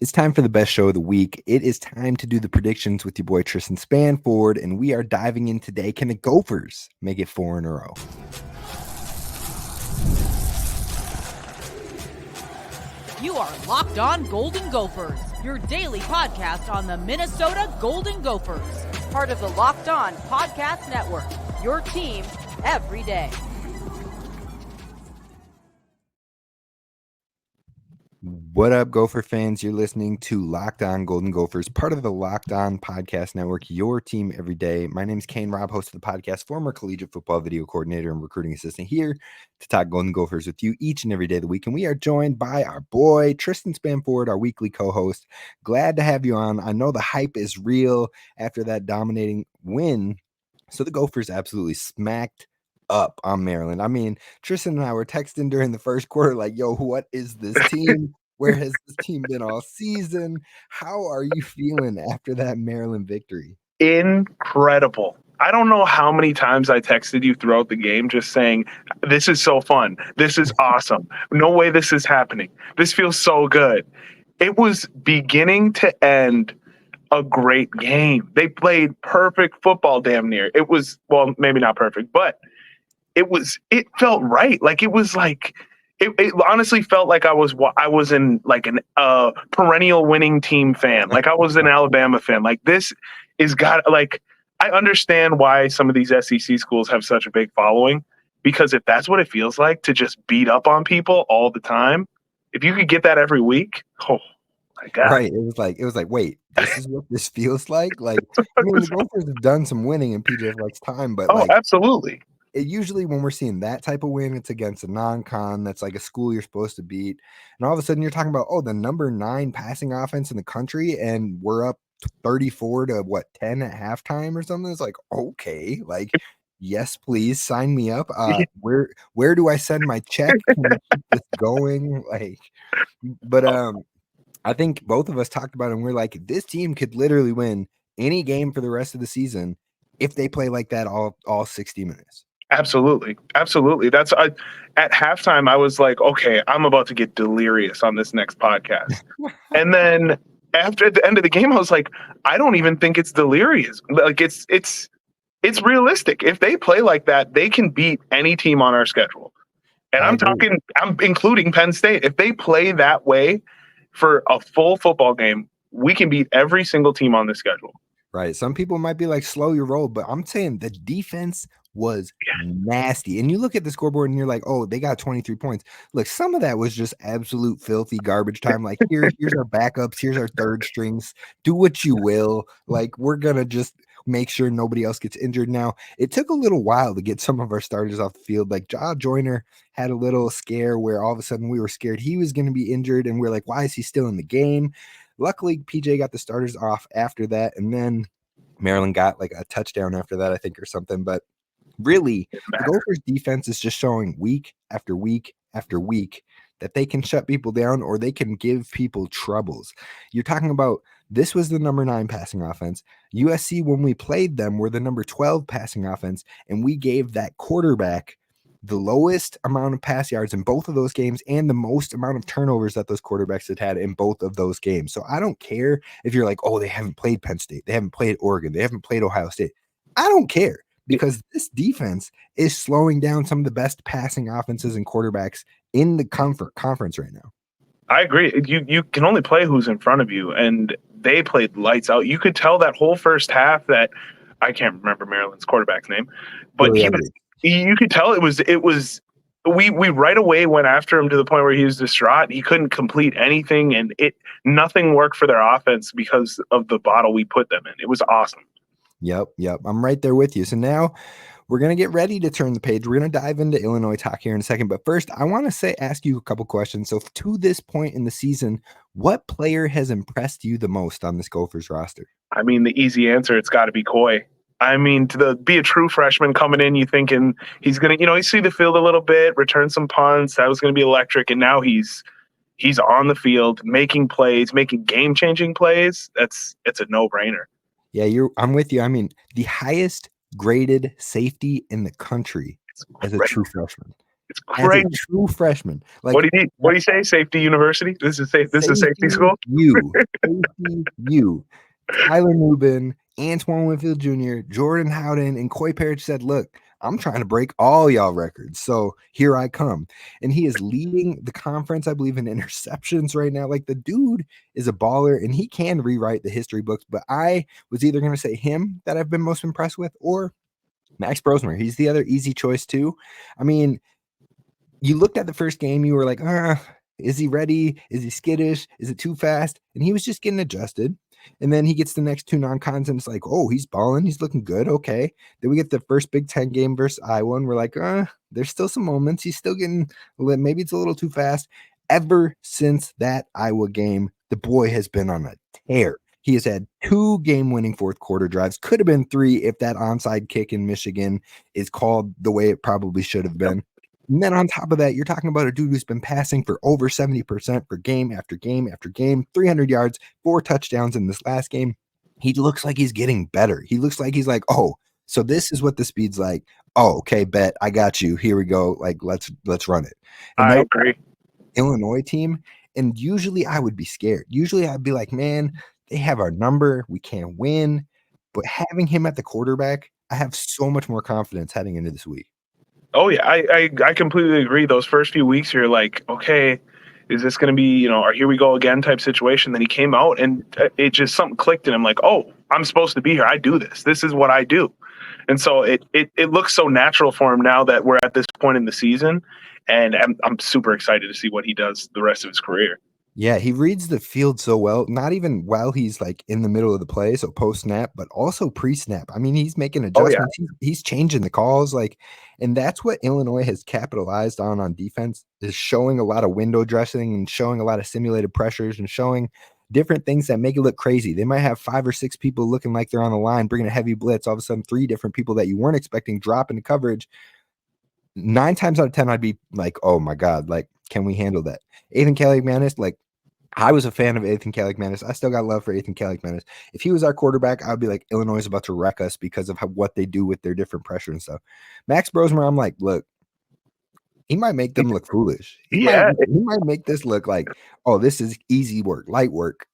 It's time for the best show of the week. It is time to do the predictions with your boy Tristyn Spann-Ford, and we are diving in today. Can the Gophers make it 4 in a row? You are Locked On Golden Gophers, your daily podcast on the Minnesota Golden Gophers, part of the Locked On Podcast Network, your team every day. What up, Gopher fans? You're listening to Locked On Golden Gophers, part of the Locked On Podcast Network, your team every day. My name is Kane Rob, host of the podcast, former collegiate football video coordinator and recruiting assistant, here to talk Golden Gophers with you each and every day of the week. And we are joined by our boy, Tristyn Spann-Ford, our weekly co-host. Glad to have you on. I know the hype is real after that dominating win. So the Gophers absolutely smacked up on Maryland. I mean, Tristyn and I were texting during the first quarter like, yo, what is this team? Where has this team been all season? How are you feeling after that Maryland victory? Incredible. I don't know how many times I texted you throughout the game just saying, this is so fun. This is awesome. No way this is happening. This feels so good. It was beginning to end a great game. They played perfect football damn near. It was, well, maybe not perfect, but it felt right. Like it was like, it honestly felt like I was in like an perennial winning team fan. Like I was an Alabama fan. Like this is like, I understand why some of these SEC schools have such a big following, because if that's what it feels like to just beat up on people all the time, if you could get that every week, oh my God. Right. It was like, wait, this is what this feels like? Like, I mean, the Gophers have done some winning in PJ Fleck's time, but absolutely. It usually when we're seeing that type of win, it's against a non-con that's like a school you're supposed to beat. And all of a sudden you're talking about, the number 9 passing offense in the country, and we're up 34 to 10 at halftime or something. It's like, okay, like, yes, please sign me up. Where do I send my check? Can we keep this going? But I think both of us talked about it and we're like, this team could literally win any game for the rest of the season if they play like that all 60 minutes. Absolutely. That's at halftime, I was like, okay, I'm about to get delirious on this next podcast. And then after the end of the game, I was like, I don't even think it's delirious. Like it's realistic. If they play like that, they can beat any team on our schedule. And I'm including Penn State. If they play that way for a full football game, we can beat every single team on the schedule. Right. Some people might be like, slow your roll, but I'm saying the defense was nasty. And you look at the scoreboard and you're like, oh, they got 23 points. Look, some of that was just absolute filthy garbage time. Like, here's our backups. Here's our third strings. Do what you will. Like, we're going to just make sure nobody else gets injured. Now, it took a little while to get some of our starters off the field. Like, Ja Joyner had a little scare where all of a sudden we were scared he was going to be injured. And we're like, why is he still in the game? Luckily, PJ got the starters off after that, and then Maryland got like a touchdown after that, I think, or something. But really, the Gophers defense is just showing week after week after week that they can shut people down or they can give people troubles. You're talking about, this was the number 9 passing offense. USC, when we played them, were the number 12 passing offense, and we gave that quarterback the lowest amount of pass yards in both of those games and the most amount of turnovers that those quarterbacks had in both of those games. So I don't care if you're like, oh, they haven't played Penn State, they haven't played Oregon, they haven't played Ohio State. I don't care, because this defense is slowing down some of the best passing offenses and quarterbacks in the conference right now. I agree. You can only play who's in front of you, and they played lights out. You could tell that whole first half that, I can't remember Maryland's quarterback's name, but you could tell it was we right away went after him to the point where he was distraught. He couldn't complete anything, and nothing worked for their offense because of the bottle we put them in. It was awesome. Yep. I'm right there with you. So now we're going to get ready to turn the page. We're going to dive into Illinois talk here in a second. But first, I want to ask you a couple questions. So to this point in the season, what player has impressed you the most on this Gophers roster? I mean, the easy answer, it's got to be Coy. I mean, be a true freshman coming in, you thinking he's going to, see the field a little bit, return some punts. That was going to be electric. And now he's on the field making plays, making game-changing plays. It's a no-brainer. Yeah, I'm with you. I mean, the highest graded safety in the country as a true freshman. It's as a crazy. true freshman. Like, What do you say? Safety University? This is safe. This is safety school. Safety U. Tyler Nubin, Antoine Winfield Jr., Jordan Howden, and Coy Parrish said, look, I'm trying to break all y'all records. So here I come. And he is leading the conference, I believe, in interceptions right now. Like, the dude is a baller and he can rewrite the history books. But I was either going to say him that I've been most impressed with or Max Brosmer. He's the other easy choice too. I mean, you looked at the first game, you were like, is he ready? Is he skittish? Is it too fast? And he was just getting adjusted. And then he gets the next two non-cons and it's like, oh, he's balling. He's looking good. Okay. Then we get the first Big Ten game versus Iowa. And we're like, there's still some moments. He's still getting, maybe it's a little too fast. Ever since that Iowa game, the boy has been on a tear. He has had 2 game-winning fourth quarter drives. Could have been 3 if that onside kick in Michigan is called the way it probably should have been. And then on top of that, you're talking about a dude who's been passing for over 70% for game after game after game, 300 yards, 4 touchdowns in this last game. He looks like he's getting better. He looks like he's like, oh, so this is what the speed's like. Oh, okay, bet. I got you. Here we go. Like, let's run it. And I agree. Illinois team, and usually I would be scared. Usually I'd be like, man, they have our number. We can't win. But having him at the quarterback, I have so much more confidence heading into this week. Oh yeah, I completely agree. Those first few weeks, you're like, okay, is this going to be, or here we go again type situation? Then he came out and it just something clicked, and I'm like, oh, I'm supposed to be here. I do this. This is what I do. And so it looks so natural for him now that we're at this point in the season, and I'm super excited to see what he does the rest of his career. Yeah, he reads the field so well, not even while he's like in the middle of the play, so post snap, but also pre snap. I mean, he's making adjustments. He's changing the calls, and that's what Illinois has capitalized on defense, is showing a lot of window dressing and showing a lot of simulated pressures and showing different things that make it look crazy. They might have 5 or 6 people looking like they're on the line, bringing a heavy blitz. All of a sudden, 3 different people that you weren't expecting drop into coverage. 9 times out of 10, I'd be like, oh my God, like, can we handle that? Ethan Kaliakmanis, like, I was a fan of Ethan Kaliakmanis. I still got love for Ethan Kaliakmanis. If he was our quarterback, I would be like, Illinois is about to wreck us because of what they do with their different pressure and stuff. Max Brosmer, I'm like, look, he might make them look foolish. He might make this look like, oh, this is easy work, light work.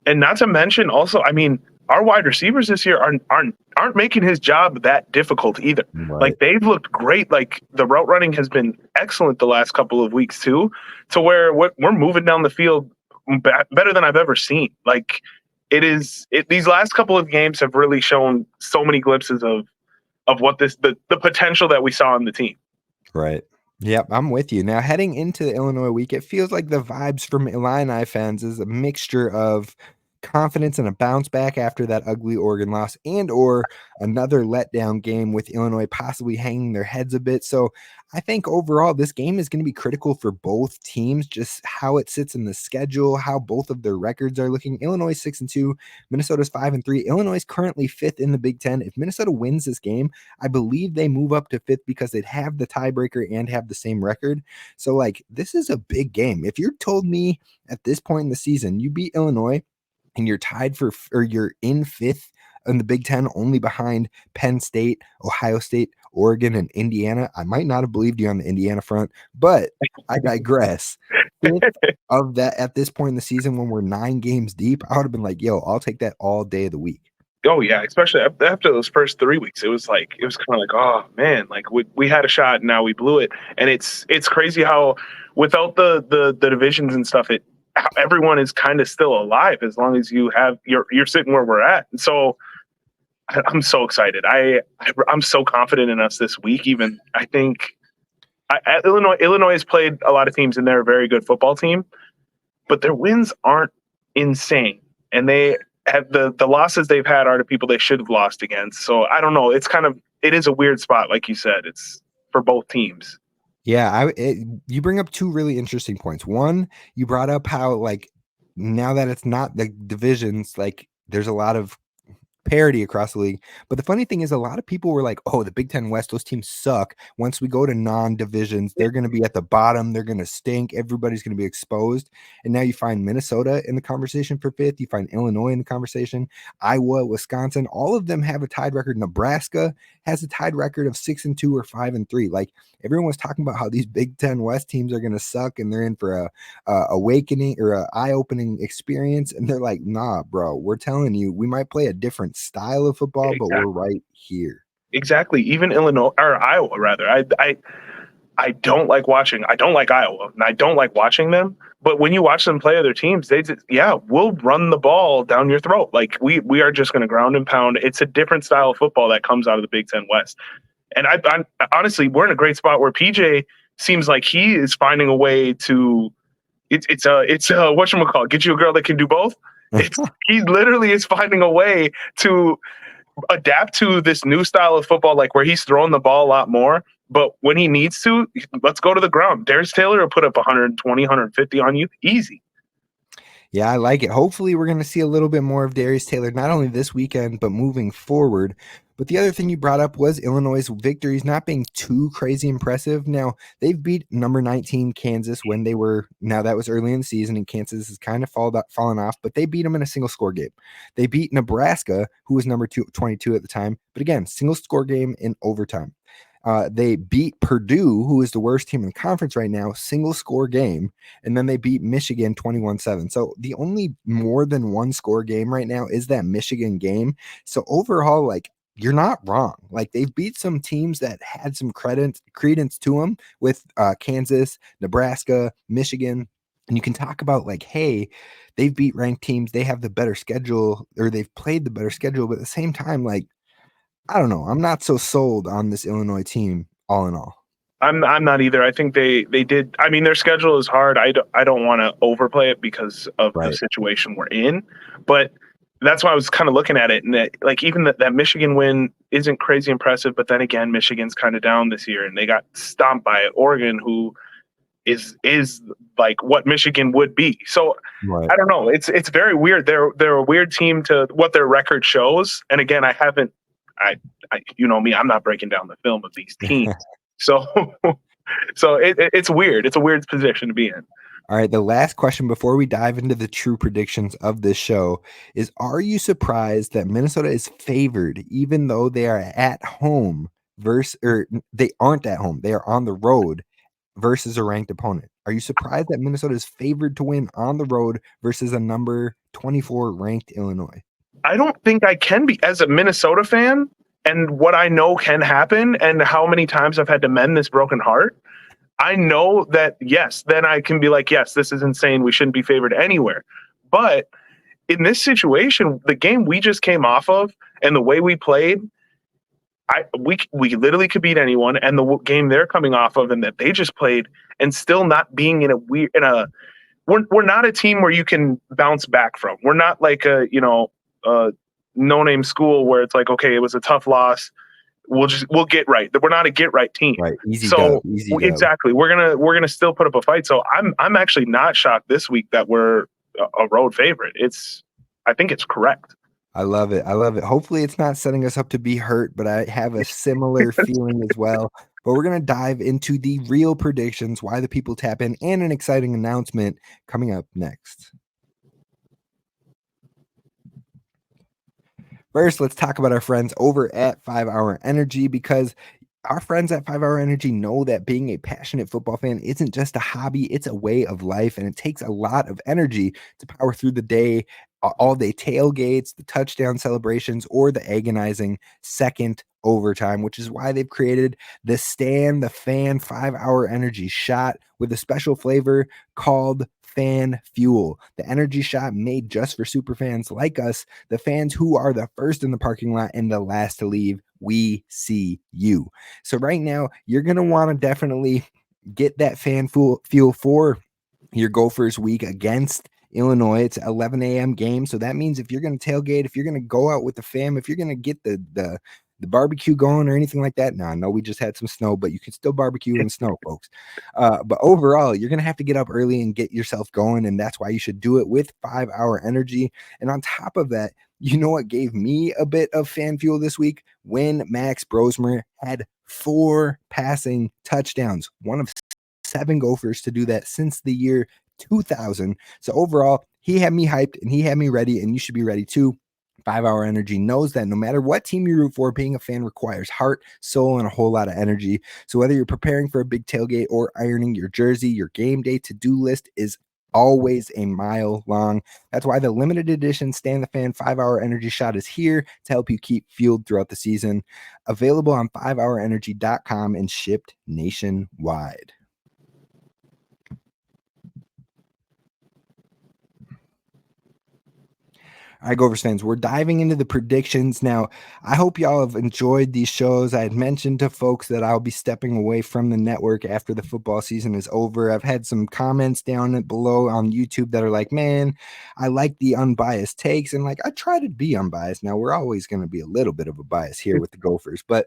And not to mention also, I mean, our wide receivers this year aren't making his job that difficult either. Right. Like, they've looked great. Like, the route running has been excellent the last couple of weeks too, to where we're moving down the field better than I've ever seen. Like, these last couple of games have really shown so many glimpses of what the potential that we saw in the team. Right. Yep, I'm with you. Now, heading into the Illinois week, it feels like the vibes from Illini fans is a mixture of confidence and a bounce back after that ugly Oregon loss, and or another letdown game with Illinois possibly hanging their heads a bit. So I think overall this game is going to be critical for both teams, just how it sits in the schedule, how both of their records are looking. Illinois 6-2, Minnesota's 5-3. Illinois is currently 5th in the Big Ten. If Minnesota wins this game, I believe they move up to 5th because they'd have the tiebreaker and have the same record. So like, this is a big game. If you told me at this point in the season you beat Illinois and you're tied or you're in 5th in the Big Ten, only behind Penn State, Ohio State, Oregon, and Indiana, I might not have believed you on the Indiana front, but I digress. Of that, at this point in the season, when we're 9 games deep, I would have been like, yo, I'll take that all day of the week. Oh yeah, especially after those first 3 weeks, it was kind of like, oh man, like we had a shot and now we blew it. And it's crazy how without the divisions and stuff, everyone is kind of still alive as long as you're sitting where we're at. And so I'm so excited. I'm so confident in us this week. Even I think Illinois has played a lot of teams and they're a very good football team, but their wins aren't insane. And they have the losses they've had are the people they should have lost against. So I don't know. It is a weird spot. Like you said, it's for both teams. Yeah, you bring up 2 really interesting points. One, you brought up how, like, now that it's not the divisions, like, there's a lot of parity across the league. But the funny thing is, a lot of people were like, oh, the Big Ten West, those teams suck. Once we go to non-divisions, they're going to be at the bottom. They're going to stink. Everybody's going to be exposed. And now you find Minnesota in the conversation for 5th. You find Illinois in the conversation. Iowa, Wisconsin, all of them have a tied record. Nebraska has a tied record of 6-2 or 5-3. Like, everyone was talking about how these Big Ten West teams are going to suck and they're in for a awakening or a eye-opening experience. And they're like, nah, bro, we're telling you, we might play a different style of football, but we're right here. Exactly. Even Illinois or Iowa, rather. I don't like watching. I don't like Iowa, and I don't like watching them. But when you watch them play other teams, we'll run the ball down your throat. Like we are just going to ground and pound. It's a different style of football that comes out of the Big Ten West. And I honestly, we're in a great spot where PJ seems like he is Finding a way to. It's a whatchamacallit, get you a girl that can do both. He literally is finding a way to adapt to this new style of football, like where he's throwing the ball a lot more. But when he needs to, let's go to the ground. Darius Taylor will put up 120, 150 on you. Easy. Yeah, I like it. Hopefully we're going to see a little bit more of Darius Taylor, not only this weekend, but moving forward. But the other thing you brought up was Illinois' victories not being too crazy impressive. Now, they've beat number 19 Kansas when they were, now that was early in the season, and Kansas has kind of fallen off, but they beat them in a single score game. They beat Nebraska, who was number 22 at the time, but again, single score game in overtime. They beat Purdue, who is the worst team in the conference right now, single score game, and then they beat Michigan 21-7. So the only more than one score game right now is that Michigan game. So overall, like, you're not wrong. Like, they've beat some teams that had some credence to them with Kansas, Nebraska, Michigan. And you can talk about like, hey, they've beat ranked teams. They have the better schedule, or they've played the better schedule. But at the same time, like, I don't know. I'm not so sold on this Illinois team all in all. I'm not either. I think they did. I mean, their schedule is hard. I don't want to overplay it because of the situation we're in. But that's why I was kind of looking at it, and that, like, even that Michigan win isn't crazy impressive. But then again, Michigan's kind of down this year, and they got stomped by Oregon, who is like what Michigan would be. So I don't know. It's very weird. They're a weird team to what their record shows. And again, I you know me, I'm not breaking down the film of these teams. So it's weird. It's a weird position to be in. All right, the last question before we dive into the true predictions of this show is, are you surprised that Minnesota is favored even though they are at home or they aren't at home, they are on the road versus a ranked opponent? Are you surprised that Minnesota is favored to win on the road versus a number 24 ranked Illinois? I don't think I can be, as a Minnesota fan, and what I know can happen and how many times I've had to mend this broken heart. I know that, yes, then I can be like, yes, this is insane. We shouldn't be favored anywhere. But in this situation, the game we just came off of and the way we played, we literally could beat anyone. And the game they're coming off of and that they just played, and still not being we're not a team where you can bounce back from. We're not like a no-name school where it's like, okay, it was a tough loss, we'll get right. We're not a get right team. Right. Easy exactly. We're gonna still put up a fight. So I'm actually not shocked this week that we're a road favorite. I think it's correct. I love it. Hopefully it's not setting us up to be hurt, but I have a similar feeling as well. But we're going to dive into the real predictions, why the people tap in, and an exciting announcement coming up next. First, let's talk about our friends over at 5 Hour Energy, because our friends at 5 Hour Energy know that being a passionate football fan isn't just a hobby, it's a way of life, and it takes a lot of energy to power through the day, all day tailgates, the touchdown celebrations, or the agonizing second overtime, which is why they've created the Stan the Fan 5 Hour Energy shot with a special flavor called Fan Fuel, the energy shot made just for super fans like us, the fans who are the first in the parking lot and the last to leave. We see you. So right now, you're going to want to definitely get that Fan Fuel for your Gophers week against Illinois. It's an 11 a.m. game. So that means if you're going to tailgate, if you're going to go out with the fam, if you're going to get the barbecue going or anything like that. Now, I know we just had some snow, but you can still barbecue in snow, folks. But overall, you're going to have to get up early and get yourself going. And that's why you should do it with 5 Hour Energy. And on top of that, you know what gave me a bit of fan fuel this week? When Max Brosmer had 4 passing touchdowns, one of 7 Gophers to do that since the year 2000. So overall, he had me hyped and he had me ready, and you should be ready too. 5 Hour Energy knows that no matter what team you root for, being a fan requires heart, soul, and a whole lot of energy. So whether you're preparing for a big tailgate or ironing your jersey, your game day to-do list is always a mile long. That's why the limited edition Stan the Fan 5 Hour Energy Shot is here to help you keep fueled throughout the season. Available on 5hourenergy.com and shipped nationwide. All right, Gophers fans, we're diving into the predictions now. I hope y'all have enjoyed these shows. I had mentioned to folks that I'll be stepping away from the network after the football season is over. I've had some comments down below on YouTube that are like, man, I like the unbiased takes. And like, I try to be unbiased. Now, we're always going to be a little bit of a bias here with the Gophers, but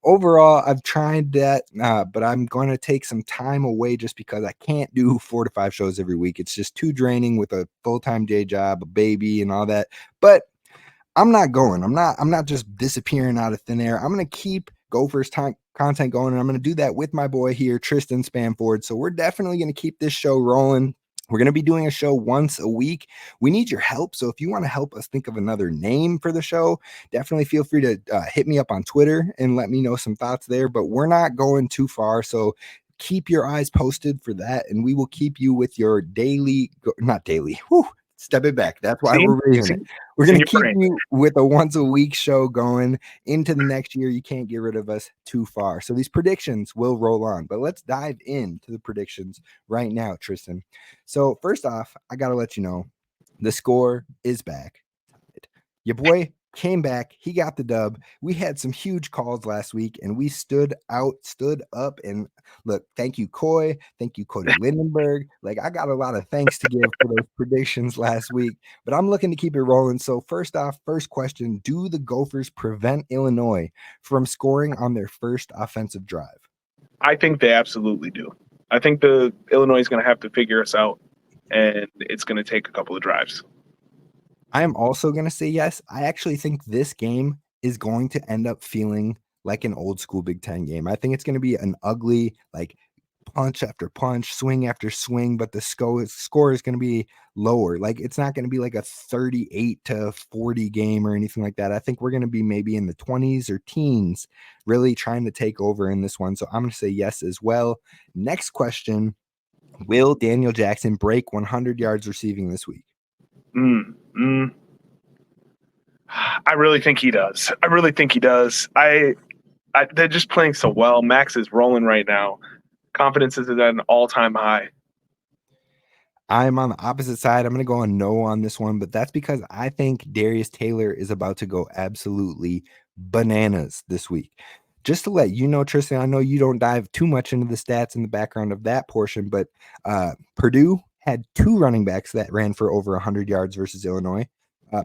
overall, I've tried that, but I'm going to take some time away just because I can't do 4 to 5 shows every week. It's just too draining with a full-time day job, a baby, and all that. But I'm not going. I'm not just disappearing out of thin air. I'm going to keep Gophers content going, and I'm going to do that with my boy here, Tristyn Spann-Ford. So we're definitely going to keep this show rolling. We're going to be doing a show once a week. We need your help. So if you want to help us think of another name for the show, definitely feel free to hit me up on Twitter and let me know some thoughts there. But we're not going too far. So keep your eyes posted for that. And we will keep you with your not daily. Whew, step it back. That's why we're raising it. We're going to keep you with a once a week show going into the next year. You can't get rid of us too far. So these predictions will roll on, but let's dive into the predictions right now, Tristyn. So first off, I got to let you know the score is back. Your boy came back. He got the dub. We had some huge calls last week and we stood up, and look, thank you, Coy. Thank you, Cody Lindenberg. Like, I got a lot of thanks to give for those predictions last week, but I'm looking to keep it rolling. So first off, first question, do the Gophers prevent Illinois from scoring on their first offensive drive? I think they absolutely do. I think the Illinois is going to have to figure us out, and it's going to take a couple of drives. I am also going to say yes. I actually think this game is going to end up feeling like an old school Big Ten game. I think it's going to be an ugly, like, punch after punch, swing after swing, but the score is going to be lower. Like, it's not going to be like a 38-40 game or anything like that. I think we're going to be maybe in the 20s or teens, really trying to take over in this one. So I'm going to say yes as well. Next question, will Daniel Jackson break 100 yards receiving this week? I really think he does. They're just playing so well. Max is rolling right now. Confidence is at an all-time high. I'm on the opposite side. I'm going to go on no on this one, but that's because I think Darius Taylor is about to go absolutely bananas this week. Just to let you know, Tristyn, I know you don't dive too much into the stats in the background of that portion, but Purdue had 2 running backs that ran for over 100 yards versus Illinois.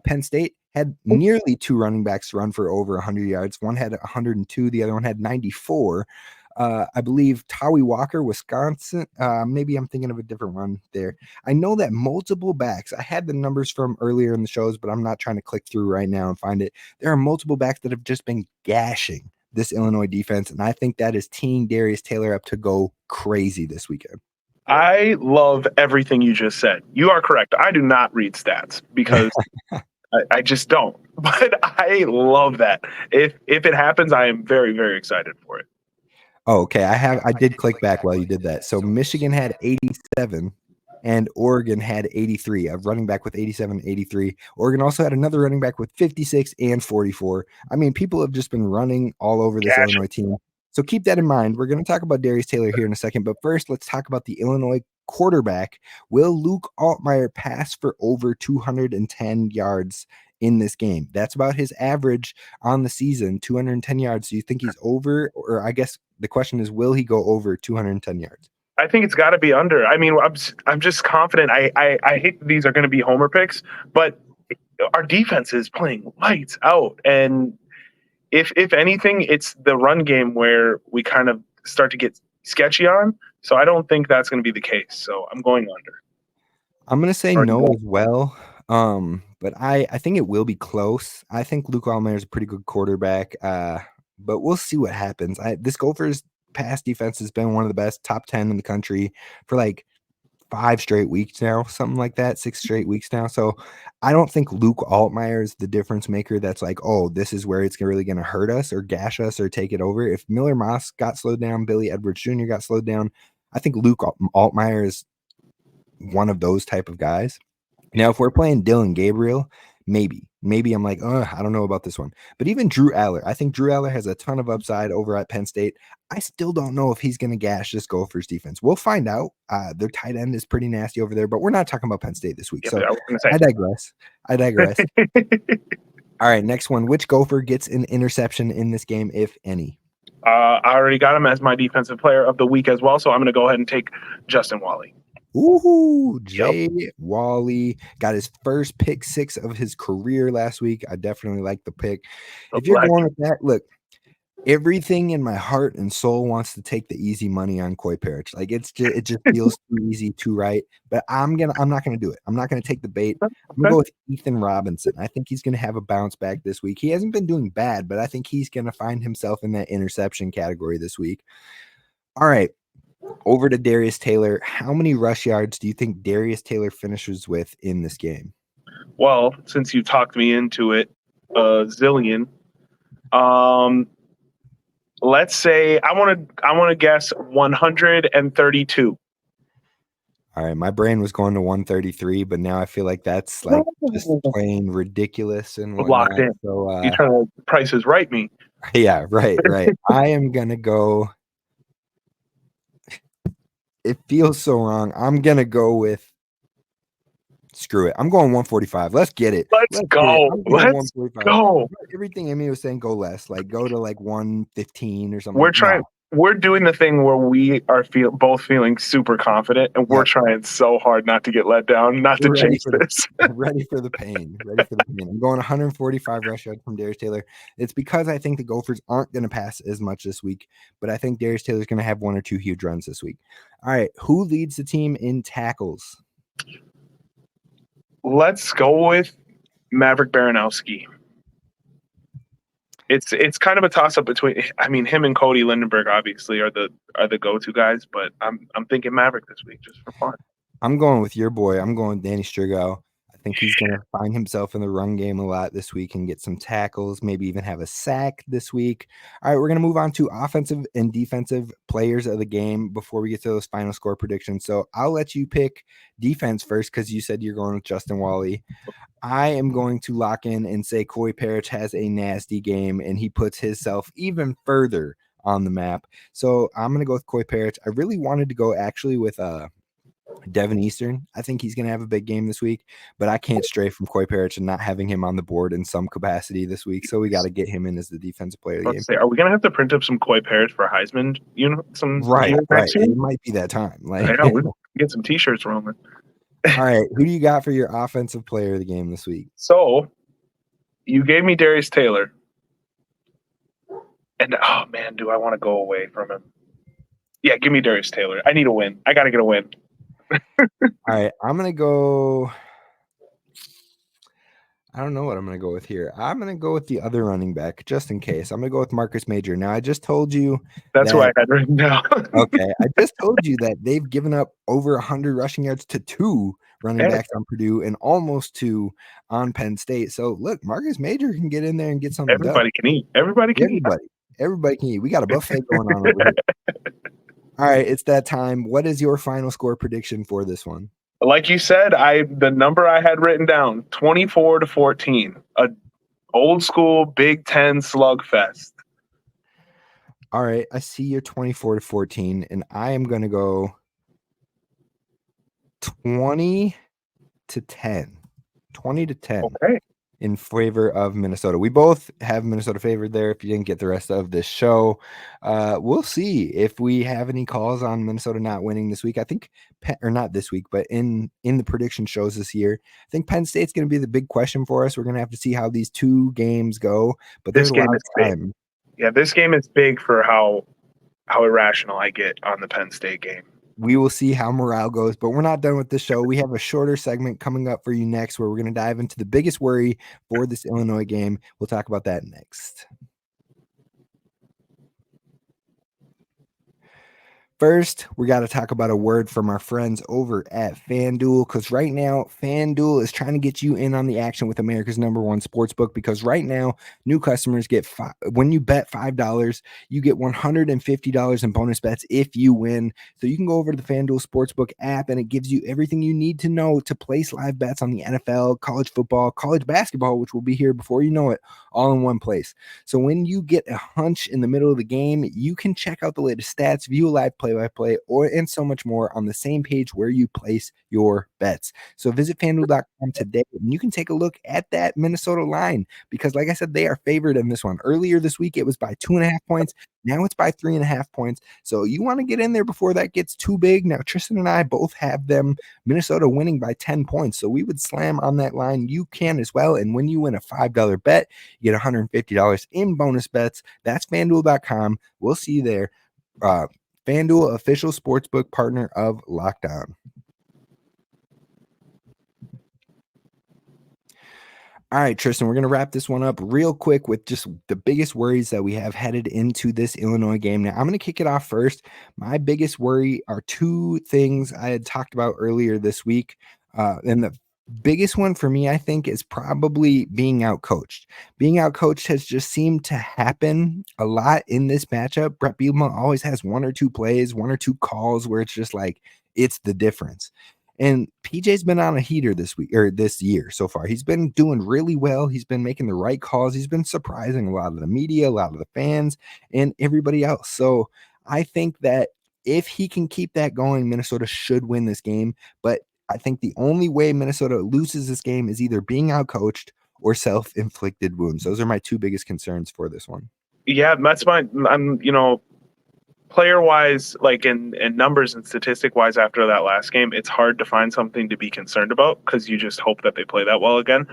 Penn State had nearly 2 running backs run for over 100 yards. One had 102, the other one had 94. I believe Tawi Walker, Wisconsin. Maybe I'm thinking of a different one there. I know that multiple backs, I had the numbers from earlier in the shows, but I'm not trying to click through right now and find it. There are multiple backs that have just been gashing this Illinois defense, and I think that is teeing Darius Taylor up to go crazy this weekend. I love everything you just said. You are correct. I do not read stats because I just don't. But I love that. If it happens, I am very, very excited for it. Oh, okay. I did click back while you did that. So Michigan had 87 and Oregon had 83. A running back with 87 and 83. Oregon also had another running back with 56 and 44. I mean, people have just been running all over this Illinois team. So keep that in mind. We're going to talk about Darius Taylor here in a second, but first let's talk about the Illinois quarterback. Will Luke Altmyer pass for over 210 yards in this game? That's about his average on the season, 210 yards. Do you think he's over, or I guess the question is, will he go over 210 yards? I think it's got to be under. I mean, I'm just confident. I hate that these are going to be homer picks, but our defense is playing lights out, and if anything, it's the run game where we kind of start to get sketchy on. So I don't think that's going to be the case. So I'm going under. I'm going to say no as well. But I think it will be close. I think Luke Altmyer is a pretty good quarterback. But we'll see what happens. This Gophers pass defense has been one of the best, top 10 in the country for like 5 straight weeks now, something like that, 6 straight weeks now. So I don't think Luke Altmaier is the difference maker that's like, oh, this is where it's really going to hurt us or gash us or take it over. If Miller Moss got slowed down, Billy Edwards Jr. got slowed down, I think Luke Altmaier is one of those type of guys. Now, if we're playing Dylan Gabriel, maybe I'm like, oh, I don't know about this one. But even Drew Aller, I think Drew Aller has a ton of upside over at Penn State. I still don't know if he's going to gash this Gophers defense. We'll find out. Their tight end is pretty nasty over there, but we're not talking about Penn State this week. Yeah, so I digress. All right, next one. Which Gopher gets an interception in this game, if any? I already got him as my defensive player of the week as well, so I'm going to go ahead and take Justin Wally. Ooh, Jay Wally got his first pick 6 of his career last week. I definitely like the pick. If you're going with that, look, everything in my heart and soul wants to take the easy money on Koi Parrish. Like it just feels too easy, too right. But I'm not gonna do it. I'm not gonna take the bait. I'm gonna go with Ethan Robinson. I think he's gonna have a bounce back this week. He hasn't been doing bad, but I think he's gonna find himself in that interception category this week. All right. Over to Darius Taylor. How many rush yards do you think Darius Taylor finishes with in this game? Well, since you talked me into it, zillion. Let's say I want to guess 132. All right, my brain was going to 133, but now I feel like that's like just plain ridiculous and whatnot. Locked in. So you trying to Price is Right me? Yeah, right. I am gonna go. It feels so wrong. I'm gonna go with. Screw it. I'm going 145. Let's get it. Let's go. Let's go. Everything Amy was saying, go less. Like go to like 115 or something. We're doing the thing where we are both feeling super confident, and we're trying so hard not to get let down, not to chase this. Ready for the pain. I'm going 145 rush yards from Darius Taylor. It's because I think the Gophers aren't going to pass as much this week, but I think Darius Taylor's going to have 1 or 2 huge runs this week. All right, who leads the team in tackles? Let's go with Maverick Baranowski. It's kind of a toss up between. I mean, him and Cody Lindenberg obviously are the go-to guys, but I'm thinking Maverick this week just for fun. I'm going with your boy. I'm going Danny Strigo. I think he's going to find himself in the run game a lot this week and get some tackles, maybe even have a sack this week. All right, we're going to move on to offensive and defensive players of the game before we get to those final score predictions. So I'll let you pick defense first because you said you're going with Justin Wally. I am going to lock in and say Koi Parrish has a nasty game and he puts himself even further on the map. So I'm going to go with Koi Parrish. I really wanted to go actually with Devin Eastern. I think he's going to have a big game this week, but I can't stray from Koi Parrish and not having him on the board in some capacity this week. So we got to get him in as the defensive player of the game. Are we going to have to print up some Koi Parrish for Heisman? Right. It might be that time. We get some t-shirts rolling. All right. Who do you got for your offensive player of the game this week? So you gave me Darius Taylor. And, oh, man, do I want to go away from him? Yeah, give me Darius Taylor. I need a win. I got to get a win. All right. I'm going to go. I don't know what I'm going to go with here. I'm going to go with the other running back just in case. I'm going to go with Marcus Major. Now, I just told you. That's who I had written down. Okay. I just told you that they've given up over 100 rushing yards to 2 running backs on Purdue and almost 2 on Penn State. So, look, Marcus Major can get in there and get something Everybody can eat. Everybody can eat. We got a buffet going on over here. All right. It's that time. What is your final score prediction for this one? Like you said, the number I had written down, 24-14, a old school Big Ten slugfest. All right, I see your 24-14, and I am going to go 20-10. 20-10. Okay. In favor of Minnesota. We both have Minnesota favored there. If you didn't get the rest of this show, we'll see if we have any calls on Minnesota not winning this week. I think, or not this week, but in the prediction shows this year, I think Penn State's going to be the big question for us. We're going to have to see how these 2 games go. But there's a lot of time. Yeah, this game is big for how irrational I get on the Penn State game. We will see how morale goes, but we're not done with the show. We have a shorter segment coming up for you next where we're going to dive into the biggest worry for this Illinois game. We'll talk about that next. first, we got to talk about a word from our friends over at FanDuel, because right now, FanDuel is trying to get you in on the action with America's #1 sportsbook, because right now, new customers get when you bet $5, you get $150 in bonus bets if you win. So you can go over to the FanDuel Sportsbook app, and it gives you everything you need to know to place live bets on the NFL, college football, college basketball, which will be here before you know it, all in one place. So when you get a hunch in the middle of the game, you can check out the latest stats, view a live play-by-play, and so much more on the same page where you place your bets. So visit FanDuel.com today, and you can take a look at that Minnesota line, because like I said, they are favored in this one. Earlier this week, it was by 2.5 points. Now it's by 3.5 points. So you want to get in there before that gets too big. Now, Tristyn and I both have them Minnesota winning by 10 points. So we would slam on that line. You can as well. And when you win a $5 bet, you get $150 in bonus bets. That's FanDuel.com. We'll see you there. FanDuel, official sportsbook partner of Locked On. All right, Tristyn, we're going to wrap this one up real quick with just the biggest worries that we have headed into this Illinois game. Now, I'm going to kick it off first. My biggest worry are two things I had talked about earlier this week. And the biggest one for me, I think, is probably being outcoached. Being outcoached has just seemed to happen a lot in this matchup. Brett Bielema always has one or two plays, one or two calls where it's just like, it's the difference. And PJ's been on a heater this week or this year so far. He's been doing really well. He's been making the right calls. He's been surprising a lot of the media, a lot of the fans, and everybody else. So I think that if he can keep that going, Minnesota should win this game. But I think the only way Minnesota loses this game is either being outcoached or self-inflicted wounds. Those are my two biggest concerns for this one. Yeah, that's player wise, like in numbers and statistic wise, after that last game, it's hard to find something to be concerned about because you just hope that they play that well again.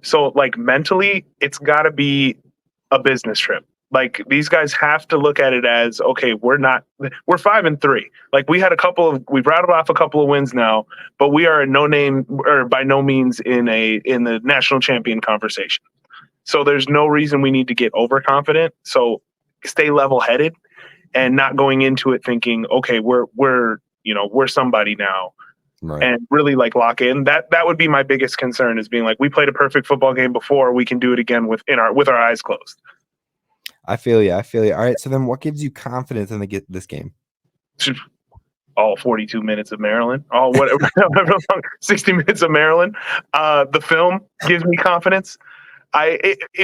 So like mentally, it's got to be a business trip. Like these guys have to look at it as, okay, we're 5-3. Like we've rattled off a couple of wins now, but we are by no means in the national champion conversation. So there's no reason we need to get overconfident. So stay level headed. And not going into it thinking, okay, we're somebody now, right. And really like lock in. That would be my biggest concern, is being like, we played a perfect football game before, we can do it again with our eyes closed. I feel you. All right, so then what gives you confidence in this game? All 42 minutes of Maryland, all whatever 60 minutes of Maryland. The film gives me confidence.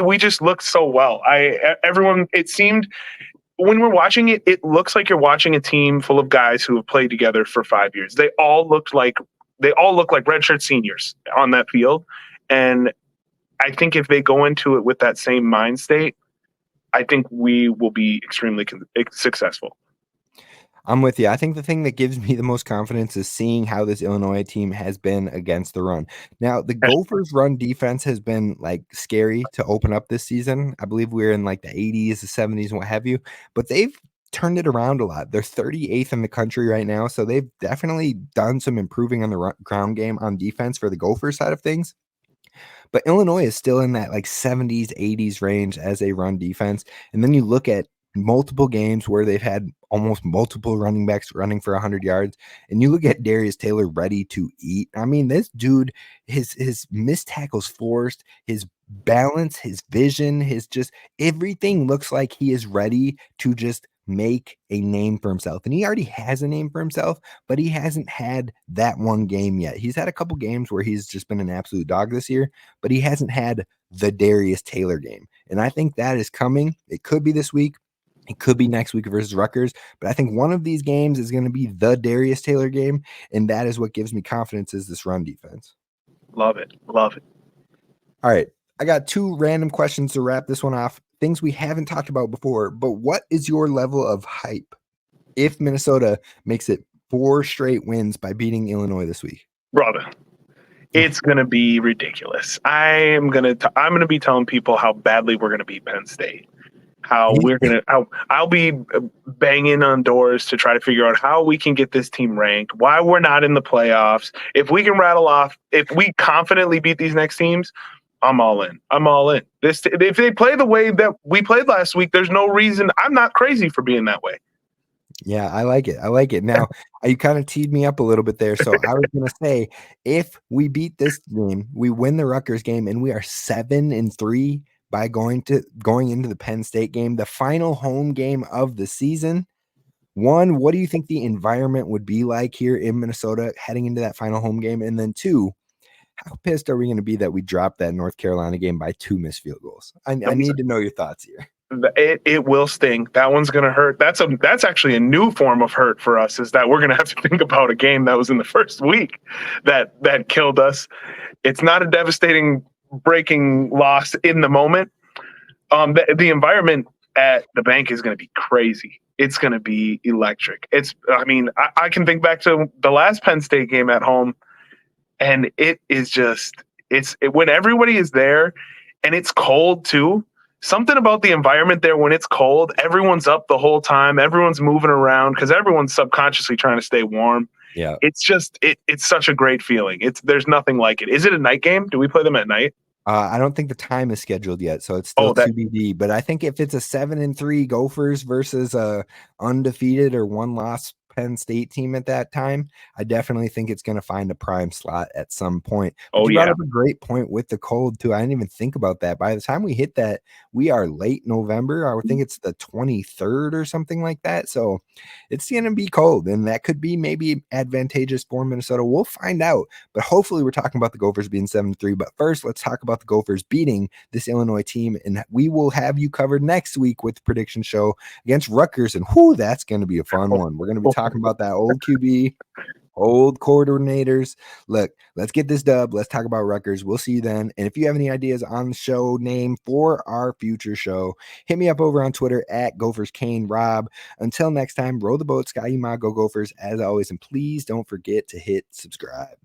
We just looked so well. It seemed. When we're watching it, it looks like you're watching a team full of guys who have played together for 5 years. They all look like redshirt seniors on that field. And I think if they go into it with that same mind state, I think we will be extremely successful. I'm with you. I think the thing that gives me the most confidence is seeing how this Illinois team has been against the run. Now, the Gophers' run defense has been like scary to open up this season. I believe we're in like the 80s, the 70s, and what have you. But they've turned it around a lot. They're 38th in the country right now. So they've definitely done some improving on the ground game on defense for the Gophers side of things. But Illinois is still in that like 70s, 80s range as a run defense. And then you look at multiple games where they've had almost multiple running backs running for 100 yards, and you look at Darius Taylor ready to eat. I mean, this dude, his missed tackles forced, his balance, his vision, his just everything looks like he is ready to just make a name for himself. And he already has a name for himself, but he hasn't had that one game yet. He's had a couple games where he's just been an absolute dog this year, but he hasn't had the Darius Taylor game. And I think that is coming. It could be this week. It could be next week versus Rutgers, but I think one of these games is going to be the Darius Taylor game, and that is what gives me confidence is this run defense. Love it. All right, I got two random questions to wrap this one off, things we haven't talked about before, but what is your level of hype if Minnesota makes it 4 straight wins by beating Illinois this week? Brother, it's going to be ridiculous. I'm going to be telling people how badly we're going to beat Penn State. I'll be banging on doors to try to figure out how we can get this team ranked, why we're not in the playoffs. If we can if we confidently beat these next teams, I'm all in. If they play the way that we played last week, there's no reason. I'm not crazy for being that way. Yeah, I like it. I like it. Now, you kind of teed me up a little bit there. So I was going to say, if we beat this game, we win the Rutgers game, and we are 7-3 by going into the Penn State game, the final home game of the season. One, what do you think the environment would be like here in Minnesota heading into that final home game? And then two, how pissed are we going to be that we dropped that North Carolina game by 2 missed field goals? I need to know your thoughts here. It will sting. That one's going to hurt. That's actually a new form of hurt for us, is that we're going to have to think about a game that was in the first week that killed us. It's not a devastating breaking loss in the moment. The environment at the bank is going to be crazy. It's going to be electric. I can think back to the last Penn State game at home, and it is just, when everybody is there and it's cold too. Something about the environment there when it's cold, everyone's up the whole time, everyone's moving around because everyone's subconsciously trying to stay warm. Yeah. It's just, it's such a great feeling. There's nothing like it. Is it a night game? Do we play them at night? I don't think the time is scheduled yet, so it's still TBD. But I think if it's a 7-3 Gophers versus a undefeated or one loss Penn State team at that time, I definitely think it's going to find a prime slot at some point. But you brought up a great point with the cold too. I didn't even think about that. By the time we hit that, we are late November. I would think it's the 23rd or something like that. So it's going to be cold, and that could be maybe advantageous for Minnesota. We'll find out. But hopefully we're talking about the Gophers being 7-3. But first, let's talk about the Gophers beating this Illinois team, and we will have you covered next week with the prediction show against Rutgers. And that's going to be a fun one. We're going to be talking about that old QB, old coordinators. Look, let's get this dub. Let's talk about Rutgers. We'll see you then. And if you have any ideas on the show name for our future show, hit me up over on Twitter at Gophers Kane Rob. Until next time, row the boat, Sky Go Gophers, as always. And please don't forget to hit subscribe.